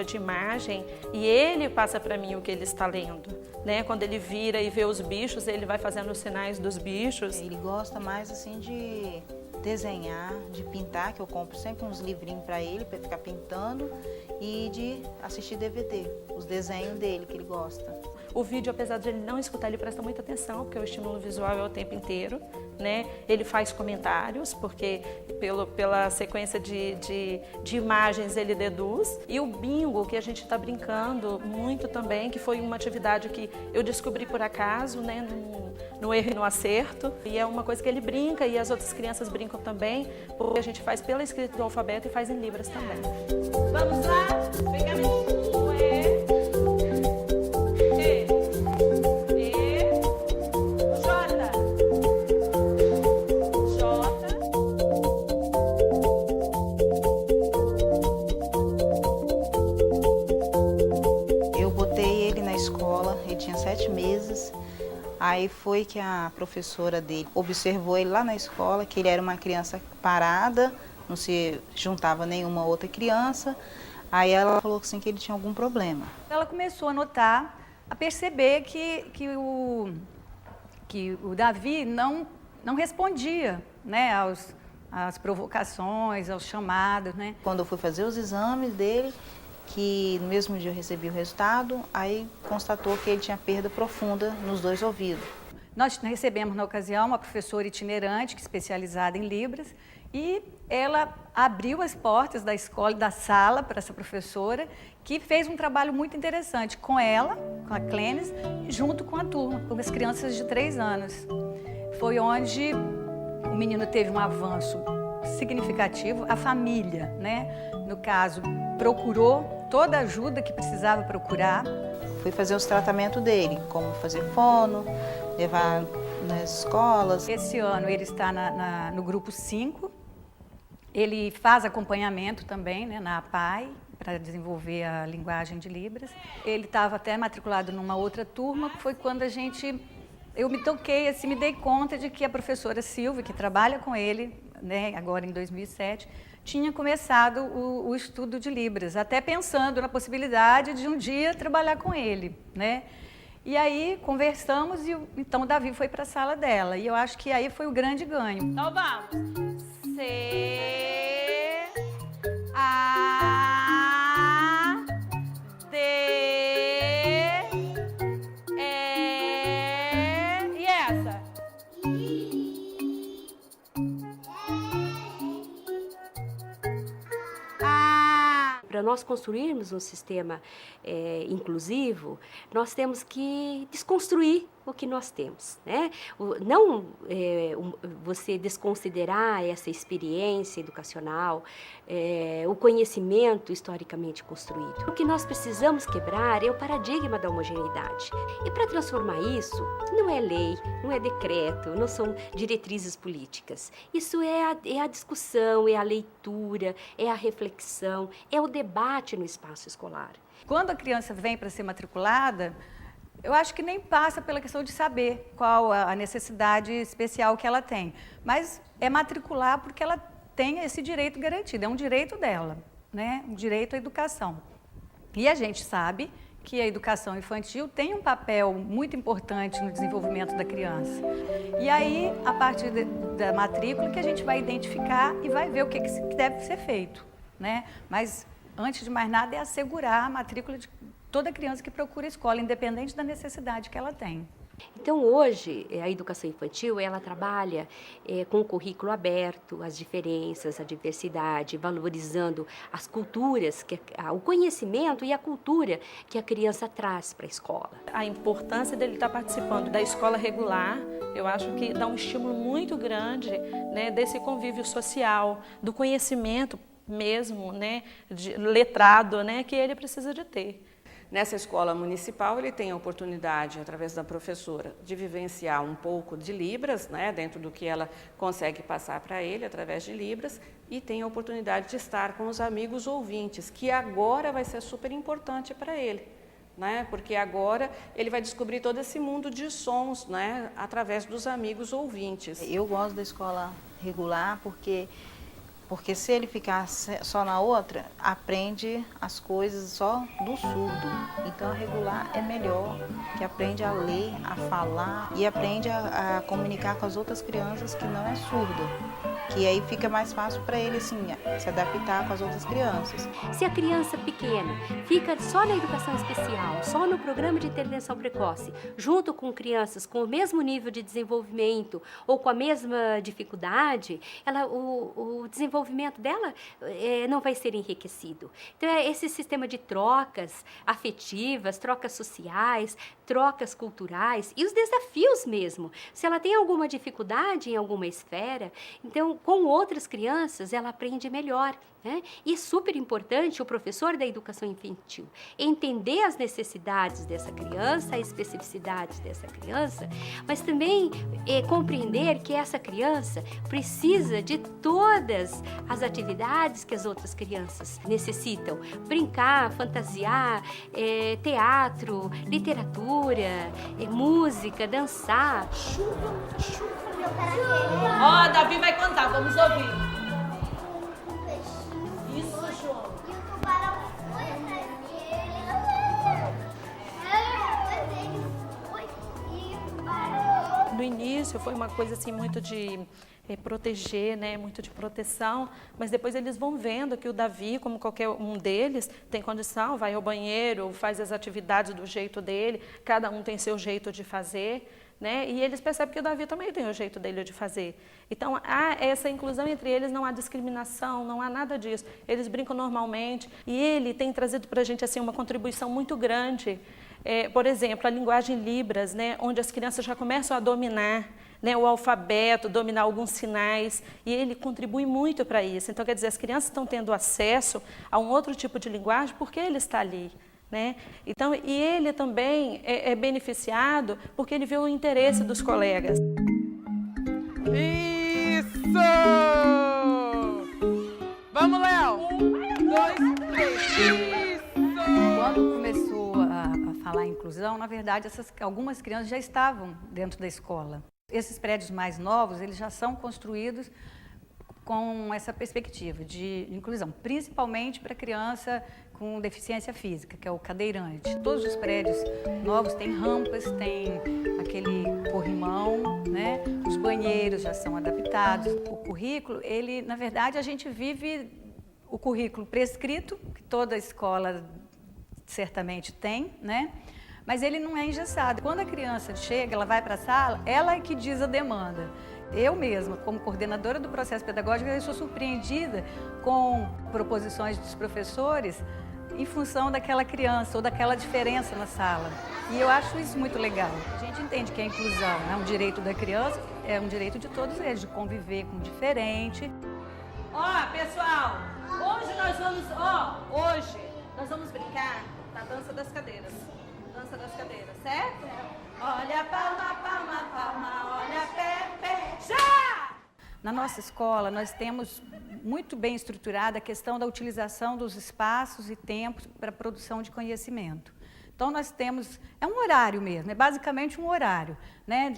De imagem e ele passa para mim o que ele está lendo, né? Quando ele vira e vê os bichos, ele vai fazendo os sinais dos bichos. Ele gosta mais assim de desenhar, de pintar, que eu compro sempre uns livrinhos para ele ficar pintando, e de assistir DVD, os desenhos dele que ele gosta. O vídeo, apesar de ele não escutar, ele presta muita atenção, porque o estímulo visual é o tempo inteiro, né? Ele faz comentários, porque pela sequência de imagens ele deduz. E o bingo, que a gente está brincando muito também, que foi uma atividade que eu descobri por acaso, né? No erro e no acerto. E é uma coisa que ele brinca e as outras crianças brincam também, porque a gente faz pela escrita do alfabeto e faz em libras também. Vamos lá? Vem cá. Ele tinha 7 meses, aí foi que a professora dele observou ele lá na escola, que ele era uma criança parada, não se juntava nenhuma outra criança, aí ela falou assim que ele tinha algum problema. Ela começou a notar, a perceber que o Davi não respondia, né, às provocações, aos chamados, né. Quando eu fui fazer os exames dele, que no mesmo dia eu recebi o resultado, aí constatou que ele tinha perda profunda nos 2 ouvidos. Nós recebemos na ocasião uma professora itinerante, especializada em Libras, e ela abriu as portas da escola, da sala para essa professora, que fez um trabalho muito interessante com ela, com a Clênis, junto com a turma, com as crianças de 3 anos. Foi onde o menino teve um avanço significativo, a família, né, no caso, procurou toda a ajuda que precisava procurar. Fui fazer os tratamentos dele, como fazer fono, levar nas escolas. Esse ano ele está no grupo 5, ele faz acompanhamento também, né, na APAE, para desenvolver a linguagem de Libras. Ele estava até matriculado numa outra turma, que foi quando eu me toquei, assim, me dei conta de que a professora Silvia, que trabalha com ele, né, agora em 2007, tinha começado o estudo de Libras, até pensando na possibilidade de um dia trabalhar com ele, né? E aí conversamos e então o Davi foi para a sala dela, e eu acho que aí foi o grande ganho. Então vamos. C, A, D, E, e essa? Para nós construirmos um sistema inclusivo, nós temos que desconstruir o que nós temos, né? Não você desconsiderar essa experiência educacional, o conhecimento historicamente construído. O que nós precisamos quebrar é o paradigma da homogeneidade. E para transformar isso, não é lei, não é decreto, não são diretrizes políticas. Isso é a discussão, é a leitura, é a reflexão, é o debate no espaço escolar. Quando a criança vem para ser matriculada, eu acho que nem passa pela questão de saber qual a necessidade especial que ela tem, mas é matricular porque ela tem esse direito garantido, é um direito dela, né? Um direito à educação. E a gente sabe que a educação infantil tem um papel muito importante no desenvolvimento da criança. E aí, a partir da matrícula, que a gente vai identificar e vai ver o que deve ser feito, né? Mas, antes de mais nada, é assegurar a matrícula de toda criança que procura escola, independente da necessidade que ela tem. Então, hoje, a educação infantil, ela trabalha com o currículo aberto, as diferenças, a diversidade, valorizando as culturas, o conhecimento e a cultura que a criança traz para a escola. A importância dele estar participando da escola regular, eu acho que dá um estímulo muito grande, né, desse convívio social, do conhecimento mesmo, né, letrado, né, que ele precisa de ter. Nessa escola municipal, ele tem a oportunidade, através da professora, de vivenciar um pouco de Libras, né, dentro do que ela consegue passar para ele, através de Libras, e tem a oportunidade de estar com os amigos ouvintes, que agora vai ser super importante para ele, né, porque agora ele vai descobrir todo esse mundo de sons, né, através dos amigos ouvintes. Eu gosto da escola regular porque se ele ficar só na outra, aprende as coisas só do surdo. Então, a regular é melhor, que aprende a ler, a falar e aprende a comunicar com as outras crianças que não é surda. Que aí fica mais fácil para ele, assim, se adaptar com as outras crianças. Se a criança pequena fica só na educação especial, só no programa de intervenção precoce, junto com crianças com o mesmo nível de desenvolvimento ou com a mesma dificuldade, o desenvolvimento dela não vai ser enriquecido. Então, é esse sistema de trocas afetivas, trocas sociais, trocas culturais e os desafios mesmo. Se ela tem alguma dificuldade em alguma esfera, então, com outras crianças, ela aprende melhor, né? E é super importante o professor da educação infantil entender as necessidades dessa criança, as especificidades dessa criança, mas também compreender que essa criança precisa de todas as atividades que as outras crianças necessitam. Brincar, fantasiar, teatro, literatura, música, dançar. Ó, Davi vai cantar, vamos ouvir. Isso, João. E o tubarão foi atrás dele. No início foi uma coisa assim muito de proteger, né, muito de proteção, mas depois eles vão vendo que o Davi, como qualquer um deles, tem condição, vai ao banheiro, faz as atividades do jeito dele, cada um tem seu jeito de fazer, né? E eles percebem que o Davi também tem o jeito dele de fazer. Então, há essa inclusão entre eles, não há discriminação, não há nada disso. Eles brincam normalmente e ele tem trazido para a gente assim, uma contribuição muito grande. Por exemplo, a linguagem Libras, né? Onde as crianças já começam a dominar, né, o alfabeto, dominar alguns sinais, e ele contribui muito para isso. Então, quer dizer, as crianças estão tendo acesso a um outro tipo de linguagem porque ele está ali. Né? Então, e ele também é beneficiado porque ele vê o interesse dos colegas. Isso! Vamos, Léo! 1, 2, 3. Isso! Quando começou a falar em inclusão, na verdade, algumas crianças já estavam dentro da escola. Esses prédios mais novos, eles já são construídos com essa perspectiva de inclusão, principalmente para criança com deficiência física, que é o cadeirante. Todos os prédios novos têm rampas, tem aquele corrimão, né? Os banheiros já são adaptados. O currículo, ele, na verdade, a gente vive o currículo prescrito, que toda escola certamente tem, né? Mas ele não é engessado. Quando a criança chega, ela vai para a sala, ela é que diz a demanda. Eu mesma, como coordenadora do processo pedagógico, eu sou surpreendida com proposições dos professores em função daquela criança ou daquela diferença na sala. E eu acho isso muito legal. A gente entende que a inclusão é um direito da criança, é um direito de todos eles, de conviver com o diferente. Ó, pessoal, hoje nós vamos brincar na dança das cadeiras. Dança das cadeiras, certo? Olha, palma, palma, palma, olha, pé, pé, já! Na nossa escola, nós temos muito bem estruturada a questão da utilização dos espaços e tempos para a produção de conhecimento. Então, nós temos, é um horário mesmo, é basicamente um horário, né,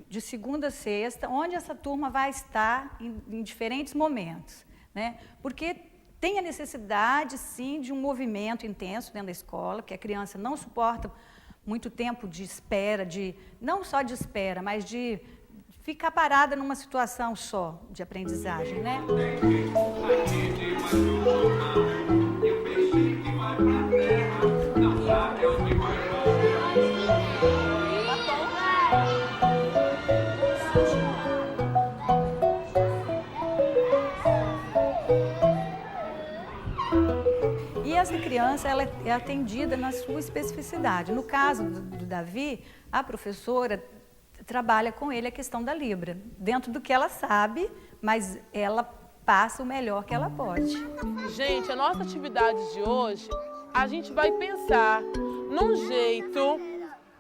de segunda a sexta, onde essa turma vai estar em diferentes momentos, né, porque tem a necessidade, sim, de um movimento intenso dentro da escola, que a criança não suporta muito tempo de espera, não só de espera, mas de ficar parada numa situação só de aprendizagem, né? E essa criança, ela é atendida na sua especificidade. No caso do Davi, a professora trabalha com ele a questão da Libra, dentro do que ela sabe, mas ela passa o melhor que ela pode. Gente, a nossa atividade de hoje, a gente vai pensar num jeito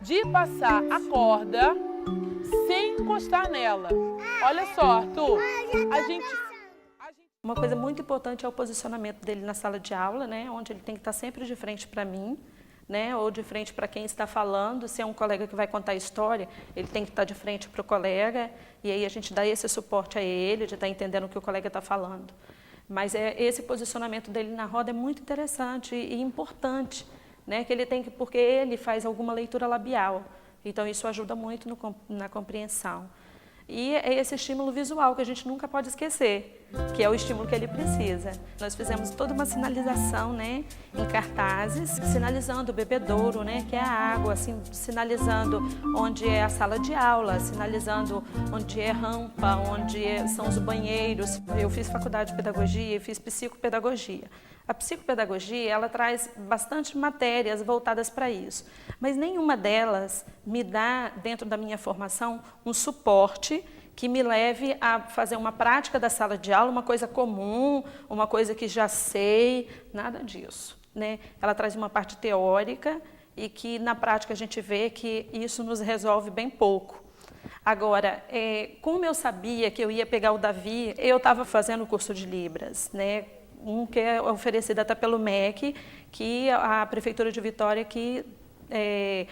de passar a corda sem encostar nela. Olha só, Arthur, Uma coisa muito importante é o posicionamento dele na sala de aula, né, onde ele tem que estar sempre de frente para mim, né, ou de frente para quem está falando. Se é um colega que vai contar a história, ele tem que estar de frente para o colega, e aí a gente dá esse suporte a ele, de estar entendendo o que o colega está falando. Mas esse posicionamento dele na roda é muito interessante e importante, né, que ele tem que, porque ele faz alguma leitura labial, então isso ajuda muito na compreensão. E é esse estímulo visual que a gente nunca pode esquecer, que é o estímulo que ele precisa. Nós fizemos toda uma sinalização, né, em cartazes, sinalizando o bebedouro, né, que é a água, assim, sinalizando onde é a sala de aula, sinalizando onde é rampa, onde são os banheiros. Eu fiz faculdade de pedagogia e fiz psicopedagogia. A psicopedagogia, ela traz bastante matérias voltadas para isso, mas nenhuma delas me dá, dentro da minha formação, um suporte que me leve a fazer uma prática da sala de aula, uma coisa comum, uma coisa que já sei, nada disso, né? Ela traz uma parte teórica e que na prática a gente vê que isso nos resolve bem pouco. Agora, como eu sabia que eu ia pegar o Davi, eu estava fazendo o curso de Libras, né? Que é oferecido até pelo MEC, que a Prefeitura de Vitória que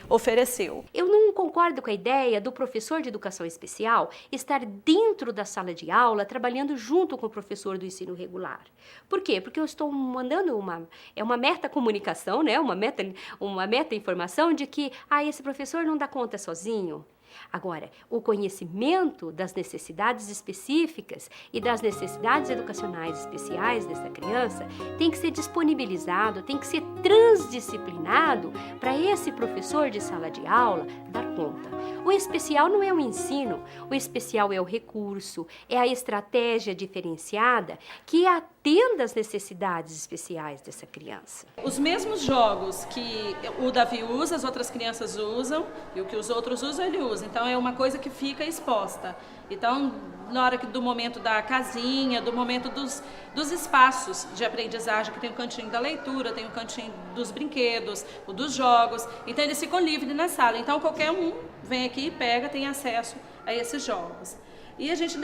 ofereceu. Eu não concordo com a ideia do professor de educação especial estar dentro da sala de aula, trabalhando junto com o professor do ensino regular. Por quê? Porque eu estou mandando uma meta-comunicação, né? uma meta-informação de que esse professor não dá conta sozinho. Agora, o conhecimento das necessidades específicas e das necessidades educacionais especiais dessa criança tem que ser disponibilizado, tem que ser transdisciplinado para esse professor de sala de aula dar conta. O especial não é o ensino, o especial é o recurso, é a estratégia diferenciada que atenda às necessidades especiais dessa criança. Os mesmos jogos que o Davi usa, as outras crianças usam, e o que os outros usam, ele usa. Então, é uma coisa que fica exposta. Então, na hora do momento da casinha, do momento dos espaços de aprendizagem, que tem o cantinho da leitura, tem o cantinho dos brinquedos, o dos jogos, então eles ficam livres na sala. Então, qualquer um vem aqui e pega, tem acesso a esses jogos. E a gente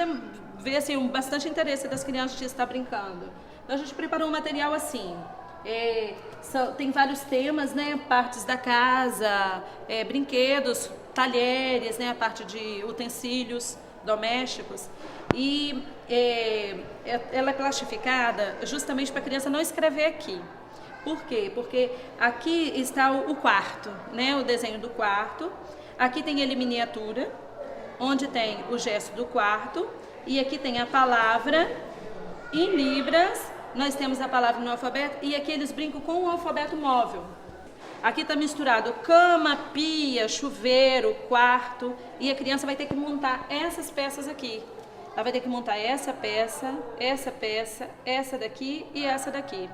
vê assim, bastante interesse das crianças de estar brincando. Então, a gente preparou um material assim. Tem vários temas, né? Partes da casa, brinquedos, talheres, né? A parte de utensílios domésticos. E ela é classificada justamente para a criança não escrever aqui. Por quê? Porque aqui está o quarto, né? O desenho do quarto. Aqui tem ele miniatura, onde tem o gesto do quarto. E aqui tem a palavra em Libras. Nós temos a palavra no alfabeto e aqui eles brincam com o alfabeto móvel. Aqui está misturado cama, pia, chuveiro, quarto, e a criança vai ter que montar essas peças aqui. Ela vai ter que montar essa peça, essa daqui e essa daqui.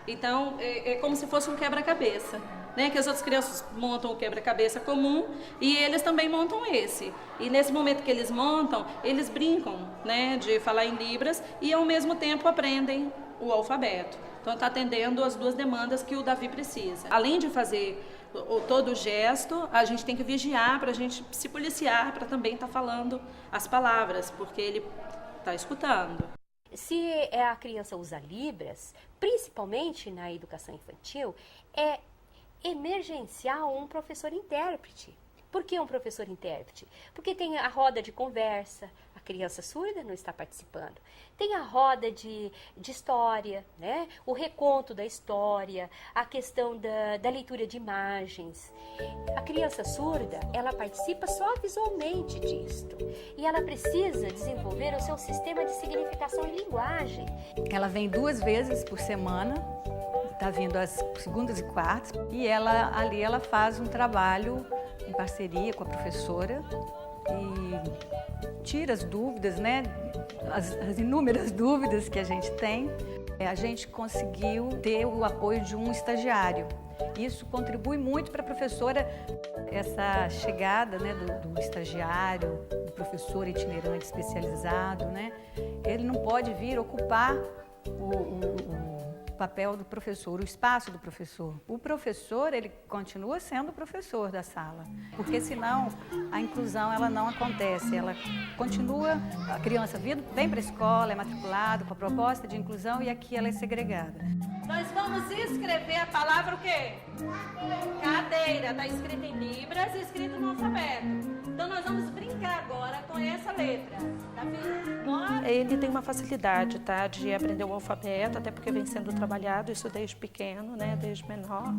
Então, é como se fosse um quebra-cabeça, né? Que as outras crianças montam o quebra-cabeça comum e eles também montam esse. E nesse momento que eles montam, eles brincam, né, de falar em Libras e ao mesmo tempo aprendem o alfabeto. Então, está atendendo as duas demandas que o Davi precisa. Além de fazer todo o gesto, a gente tem que vigiar para a gente se policiar para também estar falando as palavras, porque ele está escutando. Se a criança usa Libras, principalmente na educação infantil, é emergencial um professor intérprete. Por que um professor intérprete? Porque tem a roda de conversa, a criança surda não está participando. Tem a roda de história, né? O reconto da história, a questão da leitura de imagens. A criança surda, ela participa só visualmente disto. E ela precisa desenvolver o seu sistema de significação em linguagem. Ela vem 2 vezes por semana, está vindo às segundas e quartas, e ela faz um trabalho em parceria com a professora e tira as dúvidas, né? As inúmeras dúvidas que a gente tem. A gente conseguiu ter o apoio de um estagiário. Isso contribui muito para a professora, essa chegada, né, do estagiário, do professor itinerante especializado, né? Ele não pode vir ocupar o papel do professor, o espaço do professor. O professor, ele continua sendo o professor da sala, porque senão a inclusão ela não acontece, ela continua, a criança vem para a escola, é matriculado com a proposta de inclusão e aqui ela é segregada. Nós vamos escrever a palavra o quê? Cadeira. Está escrita em Libras e escrito no alfabeto. Então nós vamos brincar agora com essa letra. Tá vendo? Ele tem uma facilidade, tá, de aprender o alfabeto, até porque vem sendo trabalhado isso desde pequeno, né, desde menor.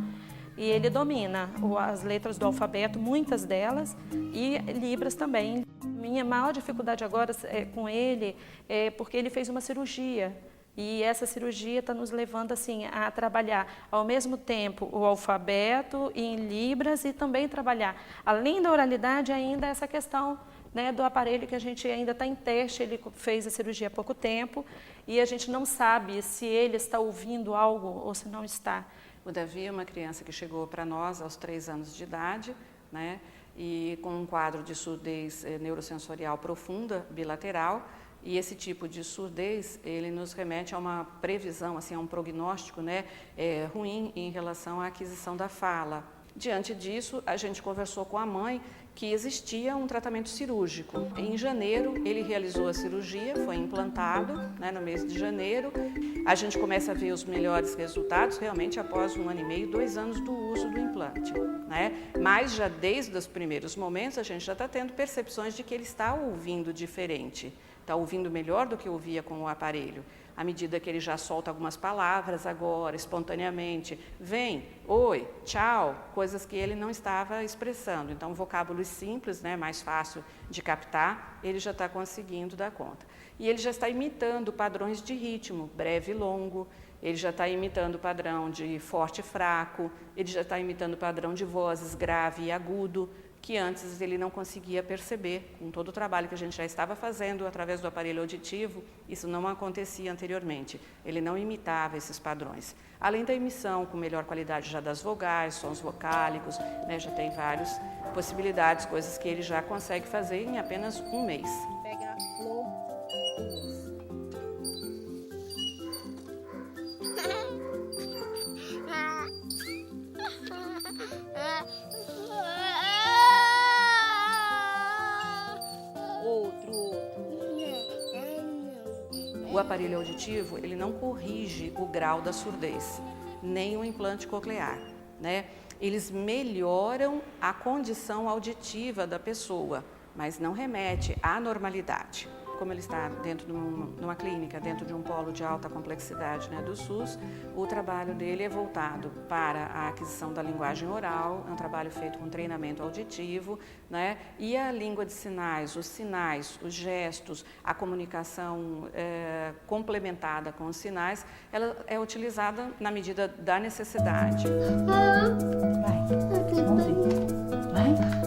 E ele domina as letras do alfabeto, muitas delas, e Libras também. Minha maior dificuldade agora com ele é porque ele fez uma cirurgia. E essa cirurgia está nos levando assim, a trabalhar ao mesmo tempo o alfabeto em Libras e também trabalhar, além da oralidade, ainda essa questão, né, do aparelho que a gente ainda está em teste. Ele fez a cirurgia há pouco tempo e a gente não sabe se ele está ouvindo algo ou se não está. O Davi é uma criança que chegou para nós aos 3 anos de idade, né, e com um quadro de surdez neurosensorial profunda, bilateral. E esse tipo de surdez, ele nos remete a uma previsão, assim, a um prognóstico, né, ruim em relação à aquisição da fala. Diante disso, a gente conversou com a mãe que existia um tratamento cirúrgico. Em janeiro, ele realizou a cirurgia, foi implantado, né, no mês de janeiro. A gente começa a ver os melhores resultados realmente após 1 ano e meio, 2 anos do uso do implante, né? Mas já desde os primeiros momentos, a gente já está tendo percepções de que ele está ouvindo diferente. Está ouvindo melhor do que ouvia com o aparelho, à medida que ele já solta algumas palavras agora, espontaneamente. Vem, oi, tchau, coisas que ele não estava expressando. Então, vocábulos simples, né, mais fácil de captar, ele já está conseguindo dar conta. E ele já está imitando padrões de ritmo, breve e longo, ele já está imitando o padrão de forte e fraco, ele já está imitando o padrão de vozes grave e agudo, que antes ele não conseguia perceber. Com todo o trabalho que a gente já estava fazendo através do aparelho auditivo, isso não acontecia anteriormente. Ele não imitava esses padrões. Além da emissão com melhor qualidade já das vogais, sons vocálicos, né, já tem várias possibilidades, coisas que ele já consegue fazer em apenas 1 mês. Pega a flor. O aparelho auditivo, ele não corrige o grau da surdez, nem o implante coclear, né? Eles melhoram a condição auditiva da pessoa, mas não remete à normalidade. Como ele está dentro de numa clínica, dentro de um polo de alta complexidade, né, do SUS, o trabalho dele é voltado para a aquisição da linguagem oral, é um trabalho feito com treinamento auditivo, né, e a língua de sinais, os gestos, a comunicação complementada com os sinais, ela é utilizada na medida da necessidade. Vai, vai. Então vai. Vai.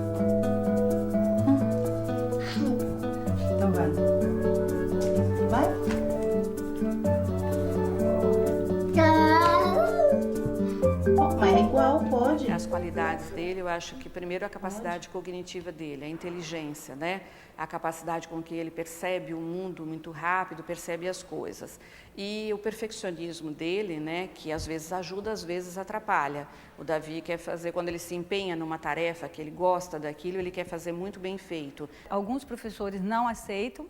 as qualidades dele, eu acho que primeiro a capacidade cognitiva dele, a inteligência, né? A capacidade com que ele percebe o mundo muito rápido, percebe as coisas. E o perfeccionismo dele, né, que às vezes ajuda, às vezes atrapalha. O Davi quer fazer, quando ele se empenha numa tarefa que ele gosta daquilo, ele quer fazer muito bem feito. Alguns professores não aceitam,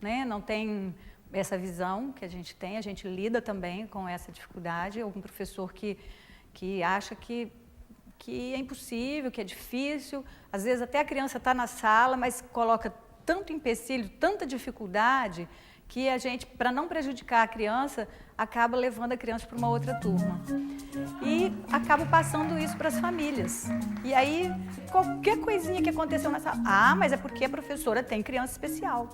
né, não tem essa visão que a gente lida também com essa dificuldade. Algum professor que acha que é impossível, que é difícil, às vezes até a criança está na sala, mas coloca tanto empecilho, tanta dificuldade, que a gente, para não prejudicar a criança, acaba levando a criança para uma outra turma. E acaba passando isso para as famílias. E aí, qualquer coisinha que aconteceu na sala, mas é porque a professora tem criança especial.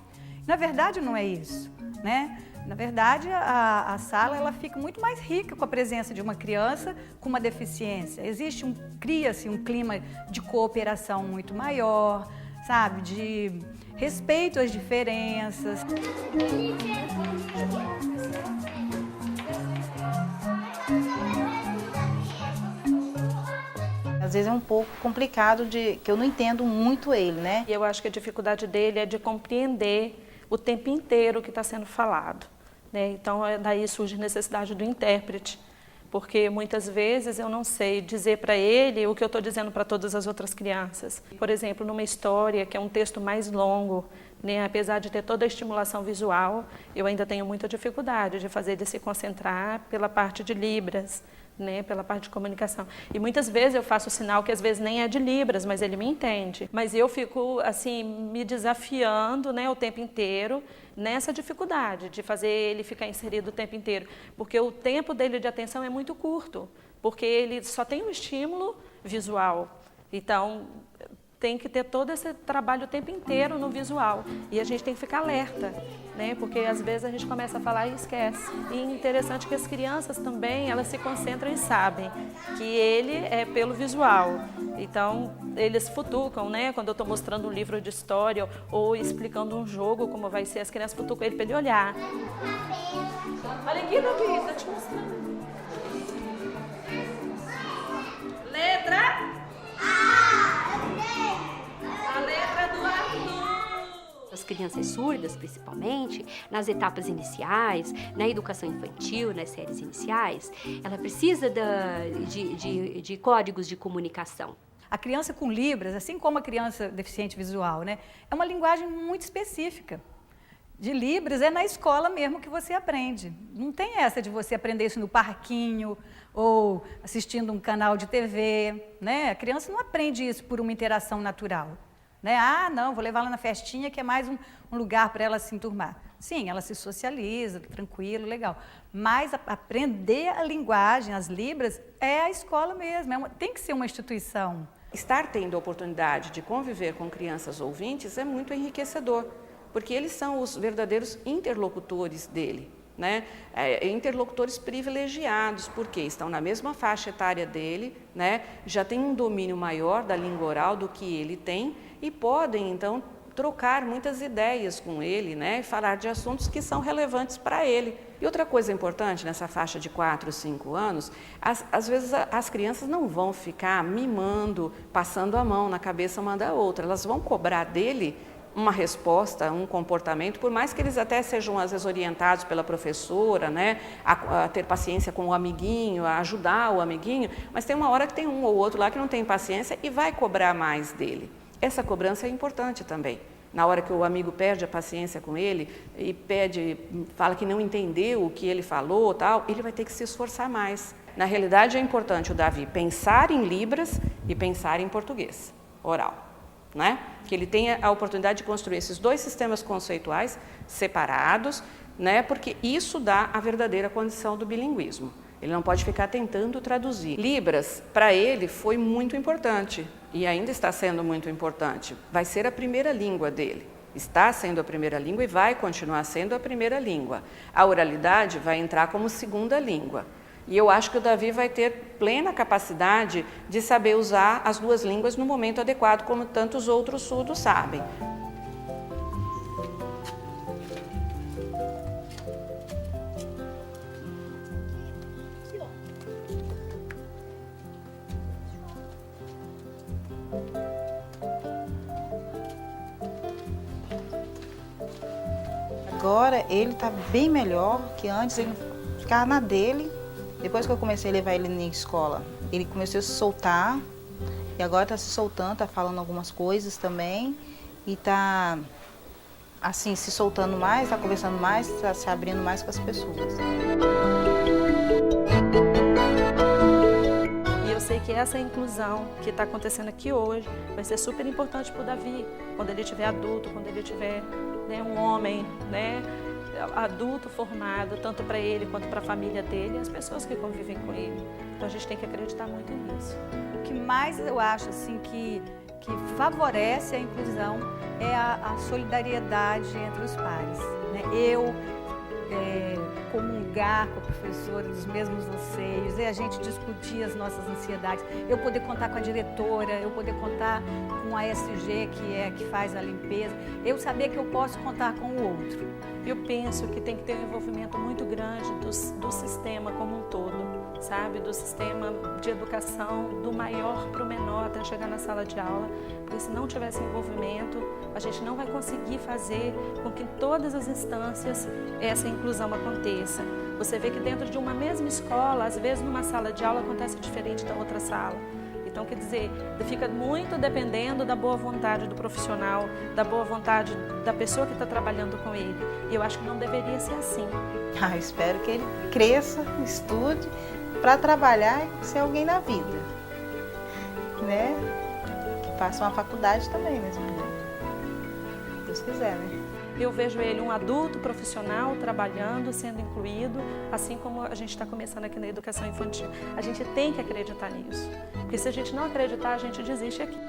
Na verdade, não é isso, né? Na verdade, a sala ela fica muito mais rica com a presença de uma criança com uma deficiência. Cria-se um clima de cooperação muito maior, sabe? De respeito às diferenças. Às vezes é um pouco complicado, que eu não entendo muito ele, né? E eu acho que a dificuldade dele é de compreender o tempo inteiro o que está sendo falado, né? Então, daí surge a necessidade do intérprete, porque muitas vezes eu não sei dizer para ele o que eu estou dizendo para todas as outras crianças. Por exemplo, numa história que é um texto mais longo, né? Apesar de ter toda a estimulação visual, eu ainda tenho muita dificuldade de fazer ele se concentrar pela parte de Libras, né, pela parte de comunicação. E muitas vezes eu faço sinal que às vezes nem é de Libras, mas ele me entende. Mas eu fico assim me desafiando, né, o tempo inteiro nessa dificuldade de fazer ele ficar inserido o tempo inteiro, porque o tempo dele de atenção é muito curto, porque ele só tem um estímulo visual. Então, tem que ter todo esse trabalho o tempo inteiro no visual. E a gente tem que ficar alerta, né? Porque às vezes a gente começa a falar e esquece. E interessante que as crianças também, elas se concentram e sabem que ele é pelo visual. Então, eles futucam, né? Quando eu estou mostrando um livro de história ou explicando um jogo, como vai ser, as crianças futucam ele para ele olhar. Olha aqui, Davi, estou te mostrando. Letra A letra do Arthur. As crianças surdas, principalmente, nas etapas iniciais, na educação infantil, nas séries iniciais, ela precisa de códigos de comunicação. A criança com Libras, assim como a criança deficiente visual, né, é uma linguagem muito específica. De Libras é na escola mesmo que você aprende. Não tem essa de você aprender isso no parquinho ou assistindo um canal de TV, né? A criança não aprende isso por uma interação natural, né? Ah, não, vou levar ela na festinha que é mais um lugar para ela se enturmar. Sim, ela se socializa, tranquilo, legal. Mas aprender a linguagem, as Libras, é a escola mesmo, tem que ser uma instituição. Estar tendo a oportunidade de conviver com crianças ouvintes é muito enriquecedor, porque eles são os verdadeiros interlocutores dele, né? Interlocutores privilegiados, porque estão na mesma faixa etária dele, né? Já tem um domínio maior da língua oral do que ele tem e podem, então, trocar muitas ideias com ele, né? E falar de assuntos que são relevantes para ele. E outra coisa importante nessa faixa de 4, 5 anos, às vezes as crianças não vão ficar mimando, passando a mão na cabeça uma da outra, elas vão cobrar dele uma resposta, um comportamento, por mais que eles até sejam às vezes orientados pela professora, né, a ter paciência com o amiguinho, a ajudar o amiguinho, mas tem uma hora que tem um ou outro lá que não tem paciência e vai cobrar mais dele. Essa cobrança é importante também. Na hora que o amigo perde a paciência com ele e fala que não entendeu o que ele falou, tal, ele vai ter que se esforçar mais. Na realidade, é importante o Davi pensar em Libras e pensar em português oral, né? Que ele tenha a oportunidade de construir esses dois sistemas conceituais separados, né? Porque isso dá a verdadeira condição do bilinguismo. Ele não pode ficar tentando traduzir. Libras, para ele, foi muito importante e ainda está sendo muito importante. Vai ser a primeira língua dele. Está sendo a primeira língua e vai continuar sendo a primeira língua. A oralidade vai entrar como segunda língua. E eu acho que o Davi vai ter plena capacidade de saber usar as duas línguas no momento adequado, como tantos outros surdos sabem. agora ele está bem melhor, que antes ele ficava na dele. Depois que eu comecei a levar ele na escola, ele começou a se soltar. E agora está se soltando, está falando algumas coisas também. E está, assim, se soltando mais, está conversando mais, está se abrindo mais com as pessoas. E eu sei que essa inclusão que está acontecendo aqui hoje vai ser super importante para o Davi, quando ele tiver adulto, quando ele tiver, né, um homem, né, adulto formado, tanto para ele quanto para a família dele e as pessoas que convivem com ele. Então a gente tem que acreditar muito nisso. O que mais eu acho assim que favorece a inclusão é a solidariedade entre os pares, né? Eu comungar com a professora dos mesmos anseios, a gente discutir as nossas ansiedades, eu poder contar com a diretora, eu poder contar com a SG, que faz a limpeza, eu saber que eu posso contar com o outro. Eu penso que tem que ter um envolvimento muito grande do sistema como um todo, sabe? Do sistema de educação, do maior para o menor até chegar na sala de aula, porque se não tiver esse envolvimento, a gente não vai conseguir fazer com que em todas as instâncias essa inclusão aconteça. Você vê que dentro de uma mesma escola, às vezes numa sala de aula acontece diferente da outra sala. Então, quer dizer, fica muito dependendo da boa vontade do profissional, da boa vontade da pessoa que está trabalhando com ele. E eu acho que não deveria ser assim. Eu espero que ele cresça, estude, para trabalhar e ser alguém na vida, né? Que faça uma faculdade também, né? Se Deus quiser, né? Eu vejo ele um adulto profissional trabalhando, sendo incluído, assim como a gente está começando aqui na educação infantil. A gente tem que acreditar nisso, porque se a gente não acreditar, a gente desiste aqui.